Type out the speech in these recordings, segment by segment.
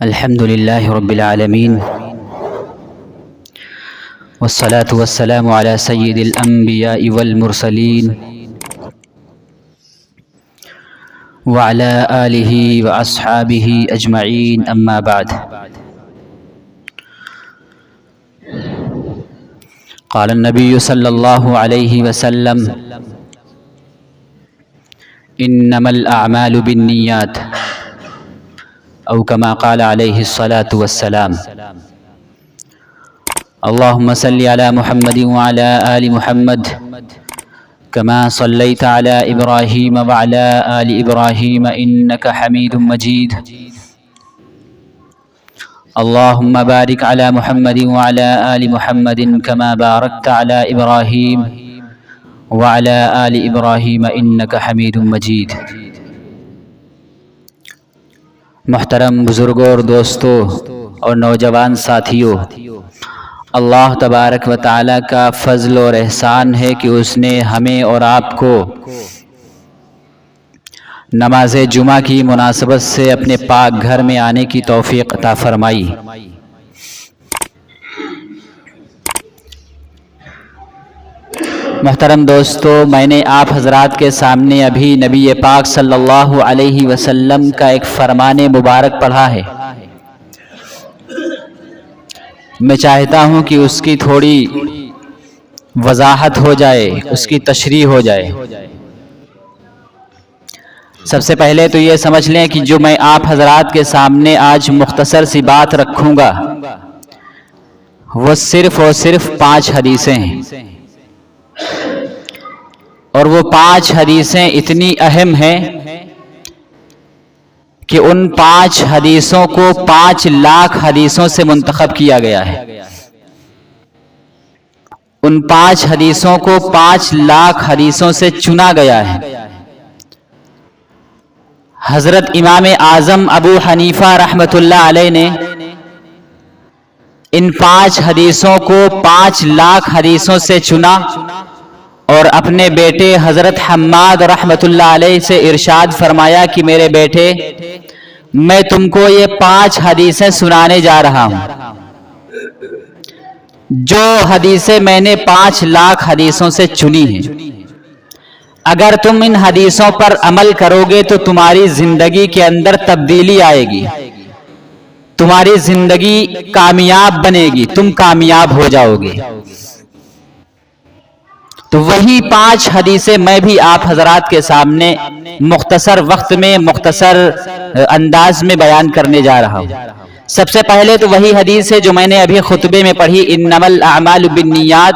الحمد لله رب العالمين، والصلاة والسلام على سيد الأنبياء والمرسلين وعلى آله وأصحابه أجمعين، أما بعد. قال النبي صلى الله عليه وسلم: إنما الأعمال بالنيات، أو كما قال عليه الصلاة والسلام. اللهم صل على محمد وعلى آل محمد كما صليت على إبراهيم وعلى آل إبراهيم إنك حميد مجيد. اللهم بارك على محمد وعلى آل محمد كما باركت على إبراهيم وعلى آل إبراهيم إنك حميد مجيد. محترم بزرگوں اور دوستوں اور نوجوان ساتھیوں، اللہ تبارک و تعالیٰ کا فضل اور احسان ہے کہ اس نے ہمیں اور آپ کو نماز جمعہ کی مناسبت سے اپنے پاک گھر میں آنے کی توفیق عطا فرمائی. محترم دوستو، میں نے آپ حضرات کے سامنے ابھی نبی پاک صلی اللہ علیہ وسلم کا ایک فرمان مبارک پڑھا ہے. میں چاہتا ہوں کہ اس کی تھوڑی وضاحت ہو جائے، اس کی تشریح ہو جائے. سب سے پہلے تو یہ سمجھ لیں کہ جو میں آپ حضرات کے سامنے آج مختصر سی بات رکھوں گا وہ صرف اور صرف 5 حدیثیں ہیں، اور وہ 5 حدیثیں اتنی اہم ہیں کہ ان 5 حدیثوں کو 5 لاکھ حدیثوں سے منتخب کیا گیا ہے. ان 5 حدیثوں کو 5 لاکھ حدیثوں سے چنا گیا ہے. حضرت امام اعظم ابو حنیفہ رحمۃ اللہ علیہ نے ان 5 حدیثوں کو 5 لاکھ حدیثوں سے چنا اور اپنے بیٹے حضرت حماد رحمۃ اللہ علیہ سے ارشاد فرمایا کہ میرے بیٹے، میں تم کو یہ 5 حدیثیں سنانے جا رہا ہوں. جو حدیثیں میں نے 5 لاکھ حدیثوں سے چنی ہیں، اگر تم ان حدیثوں پر عمل کرو گے تو تمہاری زندگی کے اندر تبدیلی آئے گی، تمہاری زندگی کامیاب بنے گی، تم کامیاب ہو جاؤ گے. تو وہی 5 حدیثیں میں بھی آپ حضرات کے سامنے مختصر وقت میں مختصر انداز میں بیان کرنے جا رہا ہوں. سب سے پہلے تو وہی حدیث ہے جو میں نے ابھی خطبے میں پڑھی، انما الاعمال بالنیات،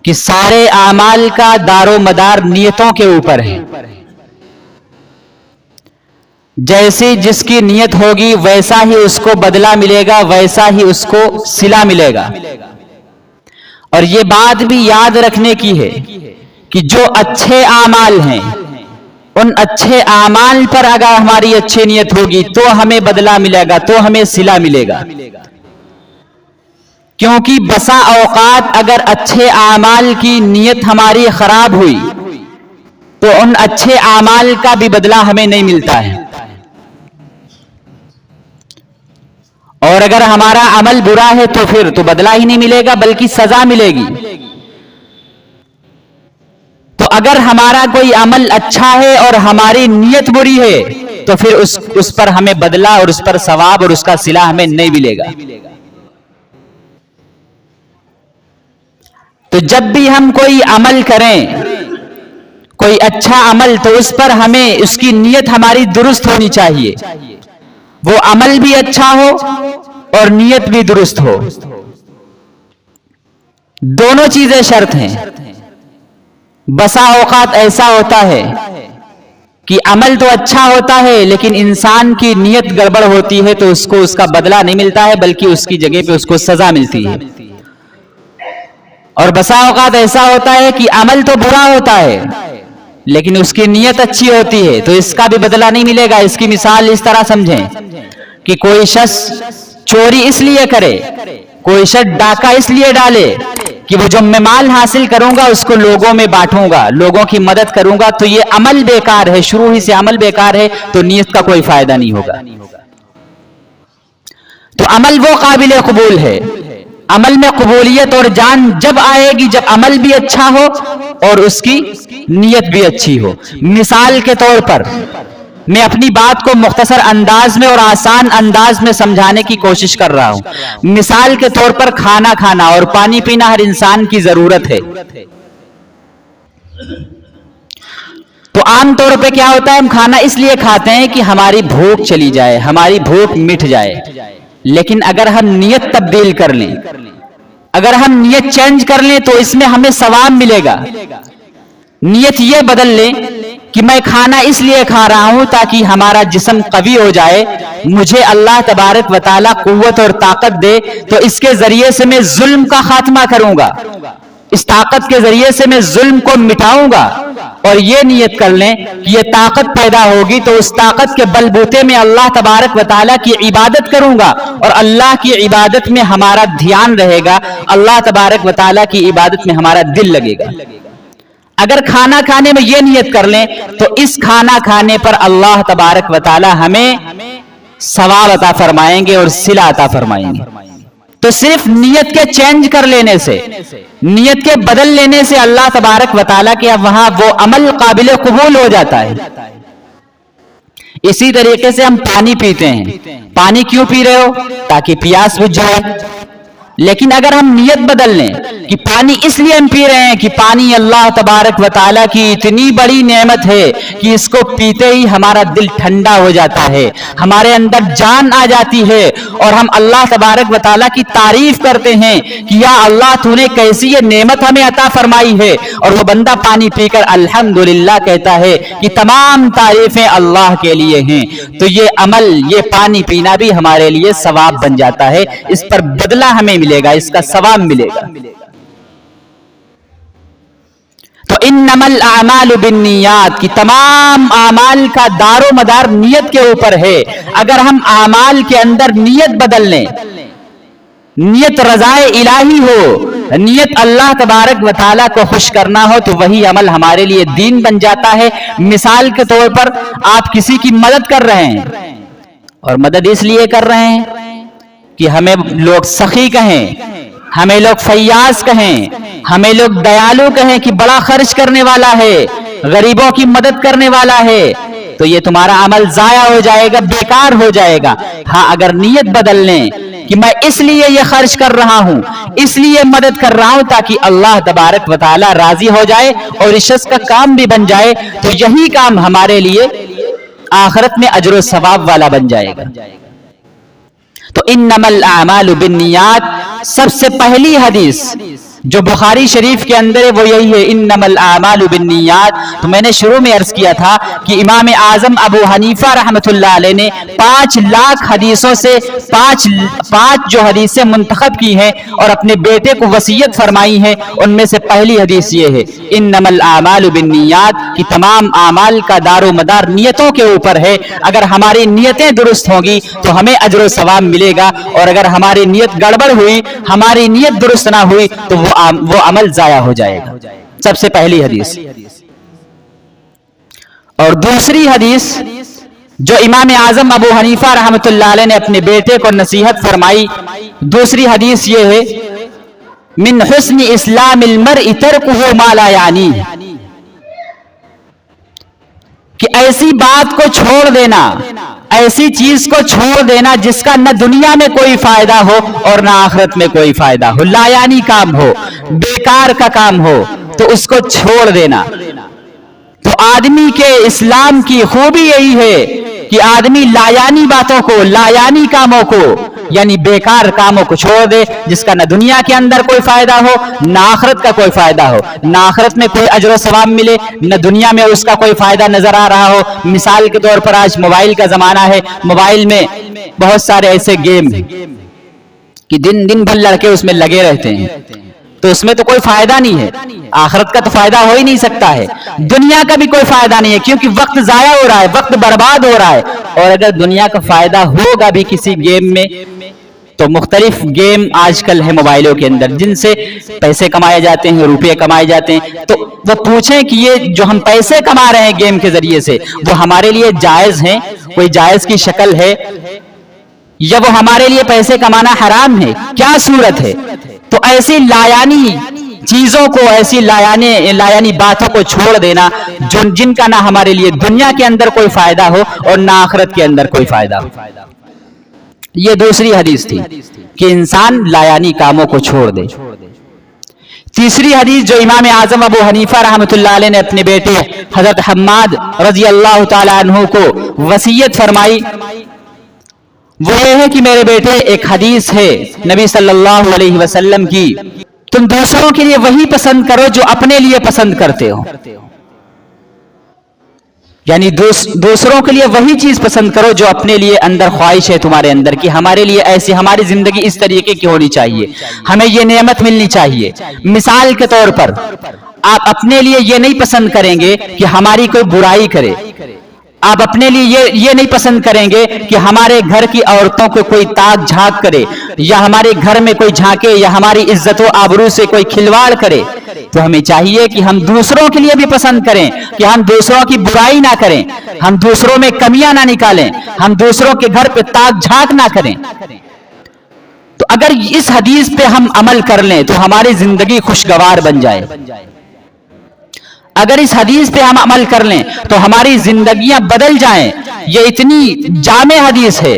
کہ سارے اعمال کا دار و مدار نیتوں کے اوپر ہے. جیسی جس کی نیت ہوگی ویسا ہی اس کو بدلہ ملے گا، ویسا ہی اس کو صلہ ملے گا. اور یہ بات بھی یاد رکھنے کی ہے کہ جو اچھے اعمال ہیں ان اچھے اعمال پر اگر ہماری اچھی نیت ہوگی تو ہمیں بدلہ ملے گا، تو ہمیں صلہ ملے گا. کیونکہ بسا اوقات اگر اچھے اعمال کی نیت ہماری خراب ہوئی تو ان اچھے اعمال کا بھی بدلہ ہمیں نہیں ملتا ہے، اور اگر ہمارا عمل برا ہے تو پھر تو بدلہ ہی نہیں ملے گا بلکہ سزا ملے گی. تو اگر ہمارا کوئی عمل اچھا ہے اور ہماری نیت بری ہے تو پھر اس پر ہمیں بدلہ اور اس پر ثواب اور اس کا صلہ ہمیں نہیں ملے گا. تو جب بھی ہم کوئی عمل کریں، کوئی اچھا عمل، تو اس پر ہمیں اس کی نیت ہماری درست ہونی چاہیے. وہ عمل بھی اچھا ہو اور نیت بھی درست ہو. دونوں چیزیں شرط ہیں. بسا اوقات ایسا ہوتا ہے کہ عمل تو اچھا ہوتا ہے لیکن انسان کی نیت گڑبڑ ہوتی ہے تو اس کو اس کا بدلہ نہیں ملتا ہے بلکہ اس کی جگہ پہ اس کو سزا ملتی ہے. اور بسا اوقات ایسا ہوتا ہے کہ عمل تو برا ہوتا ہے لیکن اس کی نیت اچھی ہوتی ہے تو اس کا بھی بدلہ نہیں ملے گا. اس کی مثال اس طرح سمجھیں کہ کوئی شخص چوری اس لیے کرے، کوئی شخص ڈاکہ اس لیے ڈالے کہ وہ جو میں مال حاصل کروں گا اس کو لوگوں میں بانٹوں گا، لوگوں کی مدد کروں گا، تو یہ عمل بیکار ہے، شروع ہی سے عمل بیکار ہے، تو نیت کا کوئی فائدہ نہیں ہوگا. تو عمل وہ قابل قبول ہے. عمل میں قبولیت اور جان جب آئے گی جب عمل بھی اچھا ہو اور اس کی نیت بھی اچھی ہو. مثال کے طور پر میں اپنی بات کو مختصر انداز میں اور آسان انداز میں سمجھانے کی کوشش کر رہا ہوں. مثال کے طور پر کھانا کھانا اور پانی پینا ہر انسان کی ضرورت ہے. تو عام طور پہ کیا ہوتا ہے، ہم کھانا اس لیے کھاتے ہیں کہ ہماری بھوک چلی جائے، ہماری بھوک مٹ جائے. لیکن اگر ہم نیت تبدیل کر لیں، اگر ہم نیت چینج کر لیں تو اس میں ہمیں ثواب ملے گا. نیت یہ بدل لیں کہ میں کھانا اس لیے کھا رہا ہوں تاکہ ہمارا جسم قوی ہو جائے، مجھے اللہ تبارک و تعالیٰ قوت اور طاقت دے تو اس کے ذریعے سے میں ظلم کا خاتمہ کروں گا، اس طاقت کے ذریعے سے میں ظلم کو مٹاؤں گا. اور یہ نیت کر لیں کہ یہ طاقت پیدا ہوگی تو اس طاقت کے بل بوتے میں اللہ تبارک و تعالیٰ کی عبادت کروں گا، اور اللہ کی عبادت میں ہمارا دھیان رہے گا، اللہ تبارک و تعالیٰ کی عبادت میں ہمارا دل لگے گا. اگر کھانا کھانے میں یہ نیت کر لیں تو اس کھانا کھانے پر اللہ تبارک و تعالیٰ ہمیں ثواب عطا فرمائیں گے اور صلہ عطا فرمائیں گے. تو صرف نیت کے چینج کر لینے سے، نیت کے بدل لینے سے اللہ تبارک و تعالیٰ کے وہاں وہ عمل قابل قبول ہو جاتا ہے. اسی طریقے سے ہم پانی پیتے ہیں. پانی کیوں پی رہے ہو؟ تاکہ پیاس بجھ جائے. لیکن اگر ہم نیت بدل لیں کہ پانی اس لیے ہم پی رہے ہیں کہ پانی اللہ تبارک و تعالیٰ کی اتنی بڑی نعمت ہے کہ اس کو پیتے ہی ہمارا دل ٹھنڈا ہو جاتا ہے، ہمارے اندر جان آ جاتی ہے، اور ہم اللہ تبارک و تعالیٰ کی تعریف کرتے ہیں کہ یا اللہ تو نے کیسی یہ نعمت ہمیں عطا فرمائی ہے. اور وہ بندہ پانی پی کر الحمدللہ کہتا ہے کہ تمام تعریفیں اللہ کے لیے ہیں. تو یہ عمل، یہ پانی پینا بھی ہمارے لیے ثواب بن جاتا ہے. اس پر بدلہ ہمیں ملے گا، اس کا ثواب ملے گا. تو انما الاعمال بالنیات کی تمام اعمال کا دار و مدار نیت کے اوپر ہے. اگر ہم اعمال کے اندر نیت بدل لیں، نیت رضائے الہی ہو، نیت اللہ تبارک و تعالیٰ کو خوش کرنا ہو، تو وہی عمل ہمارے لیے دین بن جاتا ہے. مثال کے طور پر آپ کسی کی مدد کر رہے ہیں، اور مدد اس لیے کر رہے ہیں کہ ہمیں لوگ سخی کہیں، ہمیں لوگ فیاض کہیں، ہمیں لوگ دیالو کہیں کہ بڑا خرچ کرنے والا ہے، غریبوں کی مدد کرنے والا ہے. تو یہ تمہارا عمل ضائع ہو جائے گا، بیکار ہو جائے گا. ہاں اگر نیت بدل لیں کہ میں اس لیے یہ خرچ کر رہا ہوں، اس لیے مدد کر رہا ہوں تاکہ اللہ تبارک و تعالیٰ راضی ہو جائے اور اس شخص کا کام بھی بن جائے، تو یہی کام ہمارے لیے آخرت میں اجر و ثواب والا بن جائے گا. تو انما الاعمال بالنیات، سب سے پہلی حدیث جو بخاری شریف کے اندر ہے وہ یہی ہے، انما الاعمال بالنیات. تو میں نے شروع میں عرض کیا تھا کہ امام اعظم ابو حنیفہ رحمۃ اللہ علیہ نے 5 لاکھ حدیثوں سے پانچ جو حدیثیں منتخب کی ہیں اور اپنے بیٹے کو وصیت فرمائی ہیں، ان میں سے پہلی حدیث یہ ہے انما الاعمال بالنیات کہ تمام اعمال کا دار و مدار نیتوں کے اوپر ہے. اگر ہماری نیتیں درست ہوں گی تو ہمیں اجر و ثواب ملے گا، اور اگر ہماری نیت گڑبڑ ہوئی، ہماری نیت درست نہ ہوئی تو وہ عمل ضائع ہو جائے گا. سب سے پہلی حدیث. اور دوسری حدیث جو امام اعظم ابو حنیفہ رحمۃ اللہ علیہ نے اپنے بیٹے کو نصیحت فرمائی، دوسری حدیث یہ ہے من حسن اسلام المرء ترکہ ما لا یعنیہ، کہ ایسی بات کو چھوڑ دینا، ایسی چیز کو چھوڑ دینا جس کا نہ دنیا میں کوئی فائدہ ہو اور نہ آخرت میں کوئی فائدہ ہو، لا یعنی کام ہو، بیکار کا کام ہو، تو اس کو چھوڑ دینا. تو آدمی کے اسلام کی خوبی یہی ہے کہ آدمی لا یعنی باتوں کو، لا یعنی کاموں کو، یعنی بیکار کاموں کو چھوڑ دے، جس کا نہ دنیا کے اندر کوئی فائدہ ہو، نہ آخرت کا کوئی فائدہ ہو، نہ آخرت میں کوئی اجر و ثواب ملے، نہ دنیا میں اس کا کوئی فائدہ نظر آ رہا ہو. مثال کے طور پر آج موبائل کا زمانہ ہے، موبائل میں بہت سارے ایسے گیم کہ دن بھر لڑکے اس میں لگے رہتے ہیں، تو اس میں تو کوئی فائدہ نہیں ہے، آخرت کا تو فائدہ ہو ہی نہیں سکتا ہے، دنیا کا بھی کوئی فائدہ نہیں ہے، کیونکہ وقت ضائع ہو رہا ہے، وقت برباد ہو رہا ہے. اور اگر دنیا کا فائدہ ہوگا بھی کسی گیم میں، تو مختلف گیم آج کل ہے موبائلوں کے اندر جن سے پیسے کمائے جاتے ہیں، روپے کمائے جاتے ہیں. تو وہ پوچھیں کہ یہ جو ہم پیسے کما رہے ہیں گیم کے ذریعے سے، وہ ہمارے لیے جائز ہیں؟ کوئی جائز کی شکل ہے؟ یا وہ ہمارے لیے پیسے کمانا حرام ہے، کیا صورت ہے؟ تو ایسی لایانی چیزوں کو، ایسی لایانی باتوں کو چھوڑ دینا جن کا نہ ہمارے لیے دنیا کے اندر کوئی فائدہ ہو اور نہ آخرت کے اندر کوئی فائدہ ہو۔ یہ دوسری حدیث تھی کہ انسان لایانی کاموں کو چھوڑ دے۔ تیسری حدیث جو امام اعظم ابو حنیفہ رحمۃ اللہ علیہ نے اپنے بیٹے حضرت حماد رضی اللہ تعالی عنہ کو وصیت فرمائی، وہ یہ ہے کہ میرے بیٹے ایک حدیث ہے نبی صلی اللہ علیہ وسلم کی، تم دوسروں کے لیے وہی پسند کرو جو اپنے لیے پسند کرتے ہو، یعنی دوسروں کے لیے وہی چیز پسند کرو جو اپنے لیے اندر خواہش ہے تمہارے اندر کی ہمارے لیے ایسی ہماری زندگی اس طریقے کی ہونی چاہیے، ہمیں یہ نعمت ملنی چاہیے۔ مثال کے طور پر آپ اپنے لیے یہ نہیں پسند کریں گے کہ ہماری کوئی برائی کرے، آپ اپنے لیے یہ نہیں پسند کریں گے کہ ہمارے گھر کی عورتوں کو کوئی تاک جھانک کرے، یا ہمارے گھر میں کوئی جھانکے، یا ہماری عزت و آبرو سے کوئی کھلواڑ کرے۔ تو ہمیں چاہیے کہ ہم دوسروں کے لیے بھی پسند کریں کہ ہم دوسروں کی برائی نہ کریں، ہم دوسروں میں کمیاں نہ نکالیں، ہم دوسروں کے گھر پہ تاک جھانک نہ کریں۔ تو اگر اس حدیث پہ ہم عمل کر لیں تو ہماری زندگی خوشگوار بن جائے، اگر اس حدیث پہ ہم عمل کر لیں تو ہماری زندگیاں بدل جائیں۔ یہ اتنی جامع حدیث ہے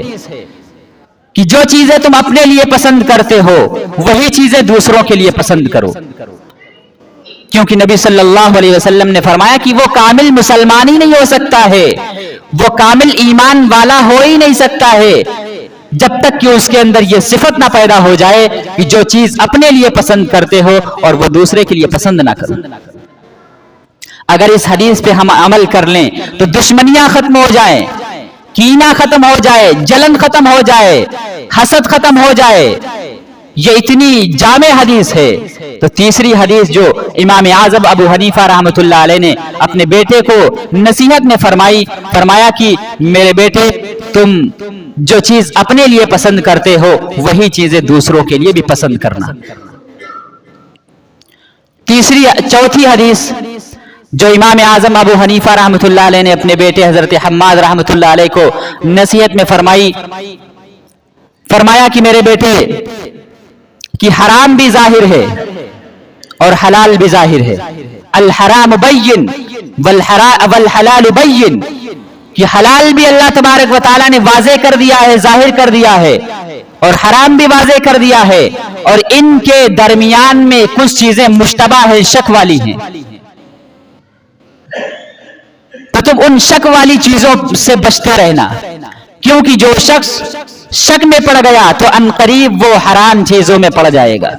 کہ جو چیزیں تم اپنے لیے پسند کرتے ہو وہی چیزیں دوسروں کے لیے پسند کرو، کیونکہ نبی صلی اللہ علیہ وسلم نے فرمایا کہ وہ کامل مسلمان ہی نہیں ہو سکتا ہے، وہ کامل ایمان والا ہو ہی نہیں سکتا ہے جب تک کہ اس کے اندر یہ صفت نہ پیدا ہو جائے کہ جو چیز اپنے لیے پسند کرتے ہو اور وہ دوسرے کے لیے پسند نہ کرو۔ اگر اس حدیث پہ ہم عمل کر لیں تو دشمنیاں ختم ہو جائیں، کینہ ختم ہو جائے، جلن ختم ہو جائے، حسد ختم ہو جائے۔ یہ اتنی جامع حدیث ہے۔ تو تیسری حدیث جو امام اعظم ابو حنیفہ رحمۃ اللہ علیہ نے اپنے بیٹے کو نصیحت میں فرمایا کہ میرے بیٹے تم جو چیز اپنے لیے پسند کرتے ہو وہی چیزیں دوسروں کے لیے بھی پسند کرنا۔ چوتھی حدیث جو امام اعظم ابو حنیفہ رحمۃ اللہ علیہ نے اپنے بیٹے حضرت حماد رحمۃ اللہ علیہ کو نصیحت میں فرمایا کہ میرے بیٹے کہ حرام بھی ظاہر ہے اور حلال بھی ظاہر ہے، الحرام بین والحلال بین، کہ حلال بھی اللہ تبارک و تعالیٰ نے واضح کر دیا ہے، ظاہر کر دیا ہے، اور حرام بھی واضح کر دیا ہے، اور ان کے درمیان میں کچھ چیزیں مشتبہ ہیں، شک والی ہیں۔ تو تم ان شک والی چیزوں سے بچتے رہنا، کیونکہ جو شخص شک میں پڑ گیا تو عنقریب وہ حرام چیزوں میں پڑ جائے گا،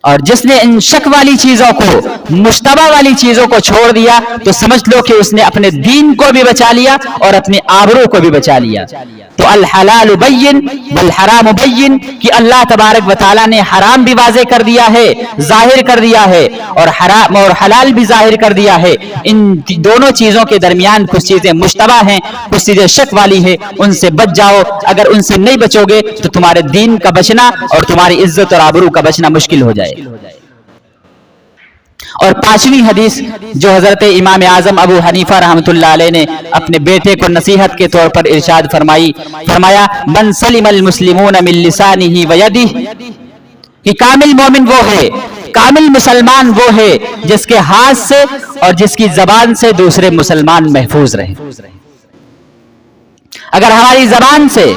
اور جس نے ان شک والی چیزوں کو، مشتبہ والی چیزوں کو چھوڑ دیا تو سمجھ لو کہ اس نے اپنے دین کو بھی بچا لیا اور اپنے آبرو کو بھی بچا لیا۔ تو الحلال بین والحرام بین، کہ اللہ تبارک و تعالیٰ نے حرام بھی واضح کر دیا ہے، ظاہر کر دیا ہے، اور حرام اور حلال بھی ظاہر کر دیا ہے۔ ان دونوں چیزوں کے درمیان کچھ چیزیں مشتبہ ہیں، کچھ چیزیں شک والی ہیں، ان سے بچ جاؤ۔ اگر ان سے نہیں بچو گے تو تمہارے دین کا بچنا اور تمہاری عزت اور آبرو کا بچنا مشکل ہو جائے۔ اور پانچویں حدیث جو حضرت امام اعظم ابو حنیفہ رحمۃ اللہ علیہ نے اپنے بیٹے کو نصیحت کے طور پر ارشاد فرمایا من سلم المسلمون من لسانہ ویدہ، کہ کامل مومن وہ ہے، کامل مسلمان وہ ہے جس کے ہاتھ سے اور جس کی زبان سے دوسرے مسلمان محفوظ رہیں۔ اگر ہماری زبان سے،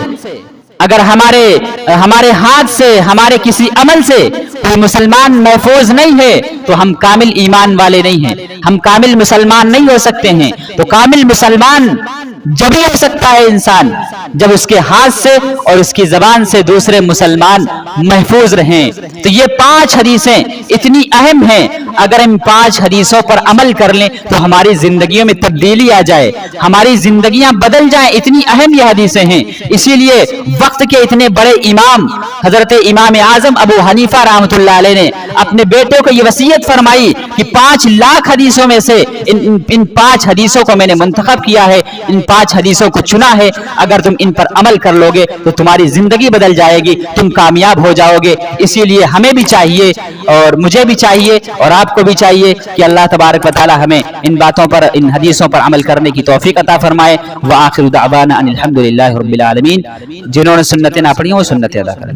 اگر ہمارے ہاتھ سے، ہمارے کسی عمل سے کوئی مسلمان محفوظ نہیں ہے تو ہم کامل ایمان والے نہیں ہیں، ہم کامل مسلمان نہیں ہو سکتے ہیں۔ تو کامل مسلمان جب ہی ہو سکتا ہے انسان جب اس کے ہاتھ سے اور اس کی زبان سے دوسرے مسلمان محفوظ رہیں۔ تو یہ 5 حدیثیں اتنی اہم ہیں، اگر ہم 5 حدیثوں پر عمل کر لیں تو ہماری زندگیوں میں تبدیلی آ جائے، ہماری زندگیاں بدل جائیں، اتنی اہم یہ حدیثیں ہیں۔ اسی لیے وقت کے اتنے بڑے امام حضرت امام اعظم ابو حنیفہ رحمۃ اللہ علیہ نے اپنے بیٹوں کو یہ وصیت فرمائی کہ 5 لاکھ حدیثوں میں سے ان 5 حدیثوں کو میں نے منتخب کیا ہے، ان 5 حدیثوں کو چنا ہے، اگر تم ان پر عمل کر لو گے تو تمہاری زندگی بدل جائے گی، تم کامیاب ہو جاؤ گے۔ اسی لیے ہمیں بھی چاہیے اور مجھے بھی چاہیے اور آپ کو بھی چاہیے کہ اللہ تبارک و تعالی ہمیں ان باتوں پر، ان حدیثوں پر عمل کرنے کی توفیق عطا فرمائے۔ وآخر دعوانا ان الحمد للہ رب العالمین۔ جنہوں نے سنتیں نہ پڑھی وہ سنتیں ادا کریں۔